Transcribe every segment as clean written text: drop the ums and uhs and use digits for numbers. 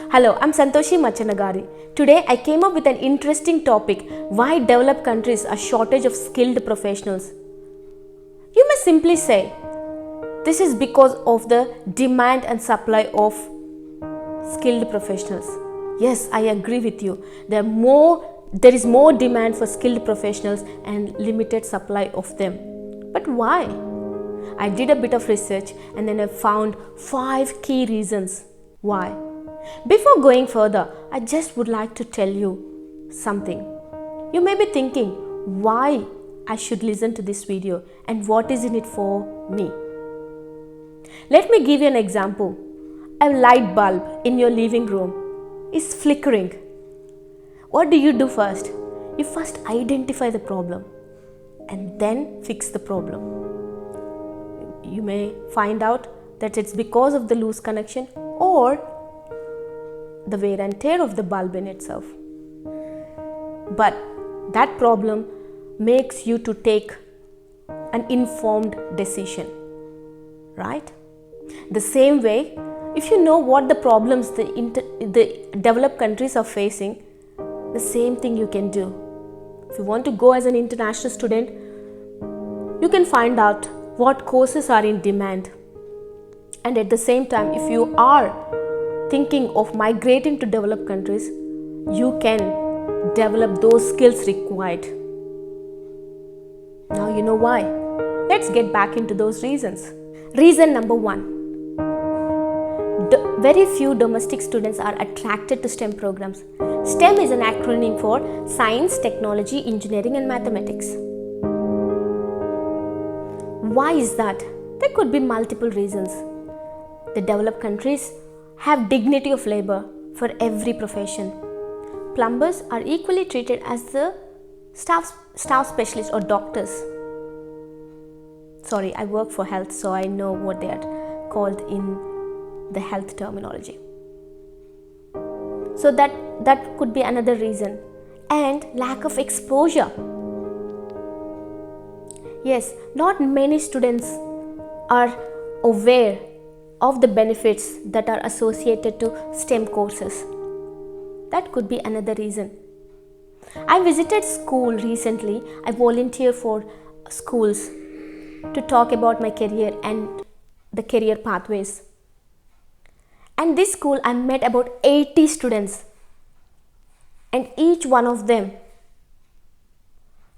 Hello, I'm Santoshi Machanagari. Today I came up with an interesting topic: why developed countries are shortage of skilled professionals. You may simply say this is because of the demand and supply of skilled professionals. Yes, I agree with you. There is more demand for skilled professionals and limited supply of them. But why? I did a bit of research and then I found 5 key reasons why. Before going further, I just would like to tell you something. You may be thinking why I should listen to this video and what is in it for me. Let me give you an example. A light bulb in your living room is flickering. What do you do first? You first identify the problem and then fix the problem. You may find out that it's because of the loose connection or the wear and tear of the bulb in itself. But that problem makes you to take an informed decision, right? The same way, if you know what the problems the developed countries are facing, the same thing you can do. If you want to go as an international student, you can find out what courses are in demand. And at the same time, if you are thinking of migrating to developed countries, you can develop those skills required. Now you know why. Let's get back into those reasons. Reason number 1. Very few domestic students are attracted to STEM programs. STEM is an acronym for Science, Technology, Engineering and Mathematics. Why is that? There could be multiple reasons. The developed countries have dignity of labor for every profession. Plumbers are equally treated as the staff specialists or doctors. Sorry, I work for health, so I know what they are called in the health terminology. So that could be another reason. And lack of exposure. Yes, not many students are aware of the benefits that are associated to STEM courses. That could be another reason. I visited school recently. I volunteer for schools to talk about my career and the career pathways. And this school I met about 80 students and each one of them.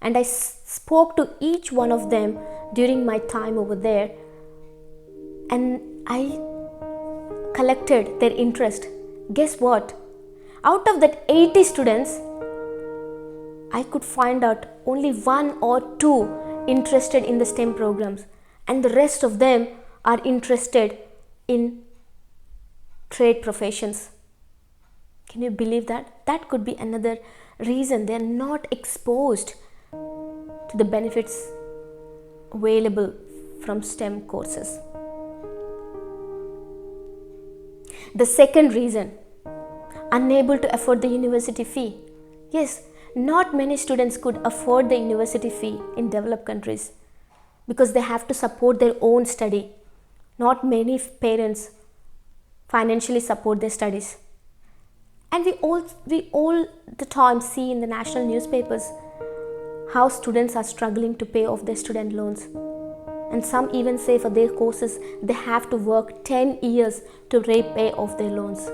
And I spoke to each one of them during my time over there. And I collected their interest. Guess what? Out of that 80 students, I could find out only 1 or 2 interested in the STEM programs, and the rest of them are interested in trade professions. Can you believe that? That could be another reason they are not exposed to the benefits available from STEM courses. The second reason, unable to afford the university fee. Yes, not many students could afford the university fee in developed countries because they have to support their own study. Not many parents financially support their studies. And we all the time see in the national newspapers how students are struggling to pay off their student loans. And some even say for their courses, they have to work 10 years to repay off their loans.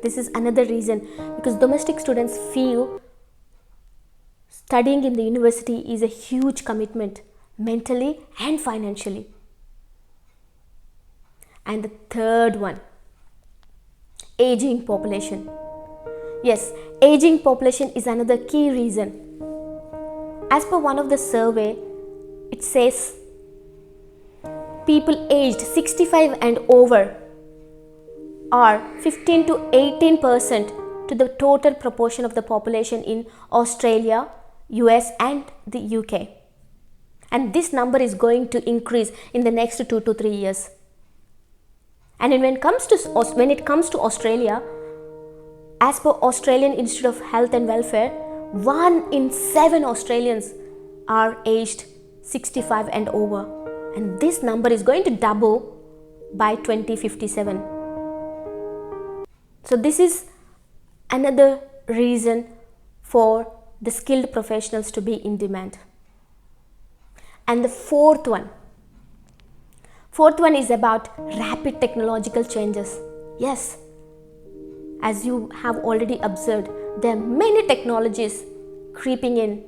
This is another reason, because domestic students feel studying in the university is a huge commitment, mentally and financially. And the third one, aging population. Yes, aging population is another key reason. As per one of the survey, it says people aged 65 and over are 15 to 18% to the total proportion of the population in Australia, US and the UK. And this number is going to increase in the next 2 to 3 years. And when it comes to Australia, as per Australian Institute of Health and Welfare, 1 in 7 Australians are aged 65 and over. And this number is going to double by 2057. So this is another reason for the skilled professionals to be in demand. And the fourth one is about rapid technological changes. Yes, as you have already observed, there are many technologies creeping in,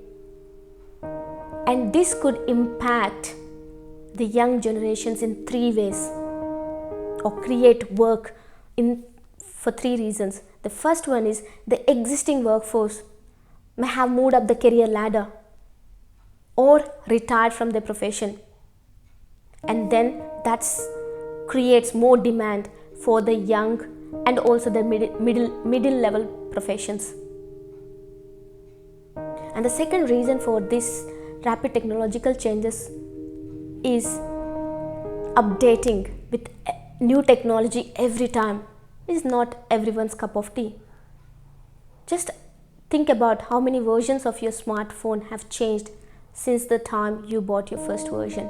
and this could impact the young generations in three ways, or create work for three reasons. The first one is the existing workforce may have moved up the career ladder or retired from their profession, and then that creates more demand for the young and also the middle level professions. And the second reason for this rapid technological changes is updating with new technology every time is not everyone's cup of tea. Just think about how many versions of your smartphone have changed since the time you bought your first version,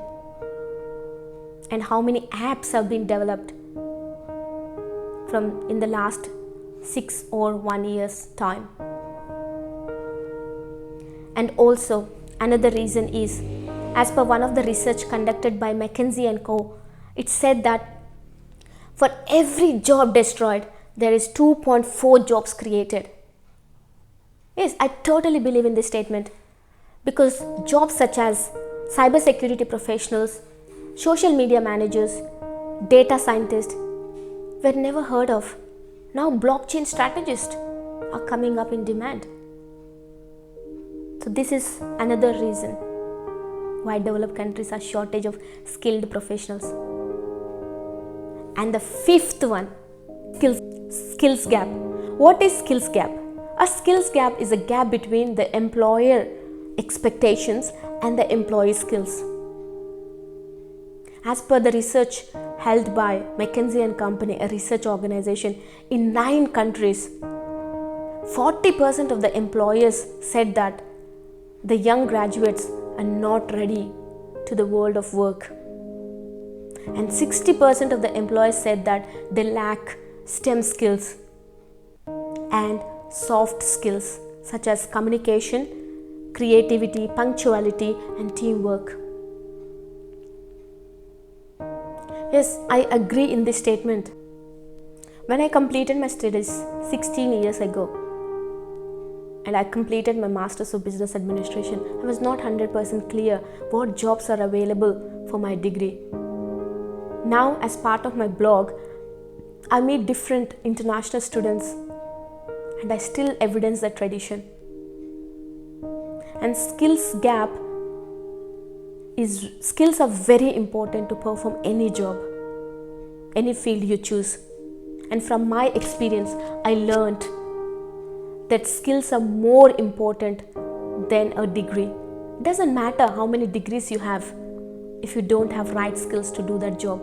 and how many apps have been developed from in the last 6 or 1 year's time. And also another reason is, as per one of the research conducted by McKinsey & Co., it said that for every job destroyed, there is 2.4 jobs created. Yes, I totally believe in this statement, because jobs such as cybersecurity professionals, social media managers, data scientists were never heard of. Now blockchain strategists are coming up in demand. So this is another reason why developed countries are shortage of skilled professionals. And the fifth one, skills gap. What is skills gap? A skills gap is a gap between the employer expectations and the employee skills. As per the research held by McKinsey & Company, a research organization, in 9 countries, 40% of the employers said that the young graduates are not ready to the world of work. And 60% of the employers said that they lack STEM skills and soft skills such as communication, creativity, punctuality, and teamwork. Yes, I agree in this statement. When I completed my studies 16 years ago, and I completed my Masters of Business Administration, I was not 100% clear what jobs are available for my degree. Now, as part of my blog, I meet different international students, and I still evidence that tradition. And skills are very important to perform any job, any field you choose. And from my experience, I learned that skills are more important than a degree. It doesn't matter how many degrees you have if you don't have right skills to do that job.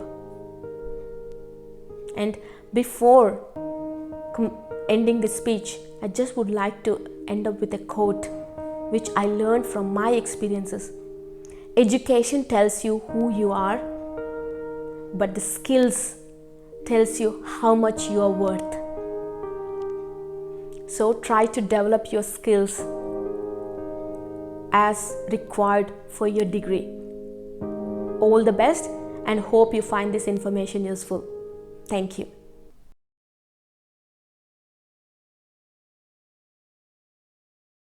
And before ending this speech, I just would like to end up with a quote which I learned from my experiences. Education tells you who you are, but the skills tells you how much you are worth. So try to develop your skills as required for your degree. All the best, and hope you find this information useful. Thank you.